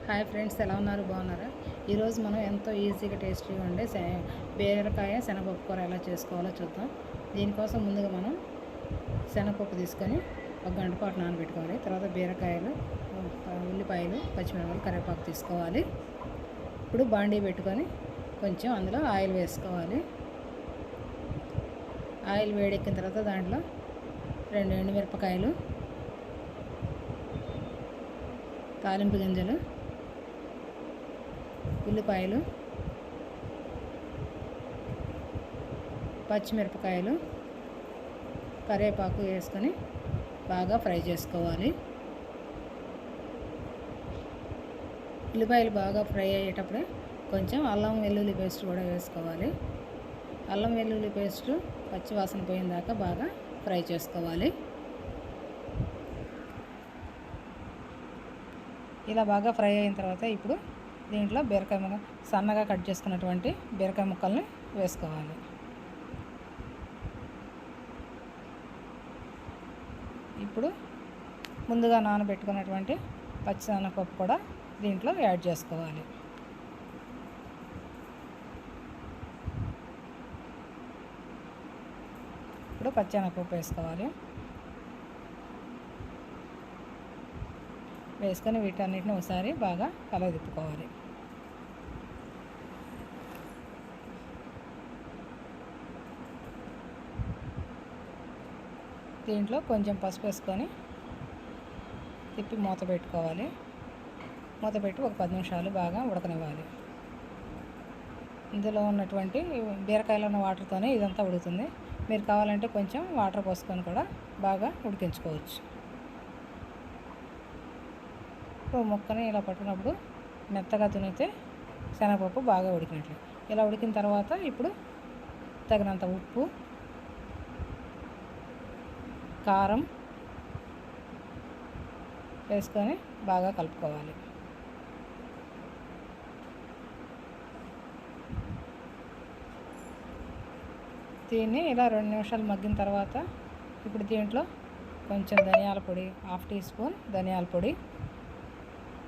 Hi friends, ఎలా ఉన్నారు? బాగున్నారా? ఈరోజు మనం ఎంతో ఈజీగా టేస్టీగా ఉండే బీరకాయ శనగపప్పు కూర ఎలా చేసుకోవాలో చూద్దాం. దీనికోసం ముందుగా మనం శనగపప్పు తీసుకొని ఒక గంట పాటు నానబెట్టుకోవాలి. తర్వాత బీరకాయలు, ఉల్లిపాయలు, పచ్చిమిరపకాయలు, కరివేపాకు తీసుకోవాలి. ఇప్పుడు బాండీ పెట్టుకొని కొంచెం అందులో ఆయిల్ వేసుకోవాలి. ఆయిల్ వేడెక్కిన తర్వాత దాంట్లో 2 ఎండుమిరపకాయలు, తాలింపు గింజలు, ఉల్లిపాయలు, పచ్చిమిరపకాయలు, కరివేపాకు వేసుకొని బాగా ఫ్రై చేసుకోవాలి. ఉల్లిపాయలు బాగా ఫ్రై అయ్యేటప్పుడే కొంచెం అల్లం వెల్లుల్లి పేస్ట్ కూడా వేసుకోవాలి. అల్లం వెల్లుల్లి పేస్ట్ పచ్చివాసన పోయిన దాకా బాగా ఫ్రై చేసుకోవాలి. ఇలా బాగా ఫ్రై అయిన తర్వాత ఇప్పుడు దీంట్లో బీరకాయ సన్నగా కట్ చేసుకున్నటువంటి బీరకాయ ముక్కల్ని వేసుకోవాలి. ఇప్పుడు ముందుగా నానబెట్టుకున్నటువంటి పచ్చిశనగపప్పు కూడా దీంట్లో యాడ్ చేసుకోవాలి. ఇప్పుడు పచ్చిశనగపప్పు వేసుకోవాలి. వేసుకొని వీటన్నిటిని ఒకసారి బాగా కలగదిప్పుకోవాలి. దీంట్లో కొంచెం పసుపు వేసుకొని తిప్పి మూత పెట్టుకోవాలి. మూత పెట్టి ఒక 10 నిమిషాలు బాగా ఉడకనివ్వాలి. ఇందులో ఉన్నటువంటి బీరకాయలో ఉన్న వాటర్తోనే ఇదంతా ఉడుకుతుంది. మీరు కావాలంటే కొంచెం వాటర్ పోసుకొని కూడా బాగా ఉడికించుకోవచ్చు. ముక్కని ఇలా పట్టినప్పుడు మెత్తగా తునిగితే శనగపప్పు బాగా ఉడికినట్లు. ఇలా ఉడికిన తర్వాత ఇప్పుడు తగినంత ఉప్పు, కారం వేసుకొని బాగా కలుపుకోవాలి. దీన్ని ఇలా 2 నిమిషాలు మగ్గిన తర్వాత ఇప్పుడు దీంట్లో కొంచెం ధనియాల పొడి, 1/2 టీ స్పూన్ ధనియాల పొడి,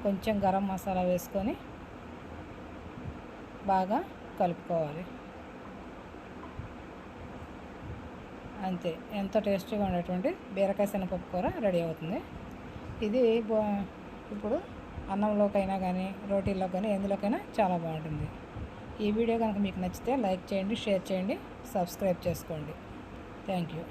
కొంచెం గరం మసాలా వేసుకొని బాగా కలుపుకోవాలి. అంతే, ఎంతో టేస్టీగా ఉండేటువంటి బీరకాయ శనగపప్పు కూర రెడీ అవుతుంది. ఇది ఇప్పుడు అన్నంలోకైనా కానీ, రోటీల్లో కానీ, ఎందులోకైనా చాలా బాగుంటుంది. ఈ వీడియో కనుక మీకు నచ్చితే లైక్ చేయండి, షేర్ చేయండి, సబ్స్క్రైబ్ చేసుకోండి. Thank you.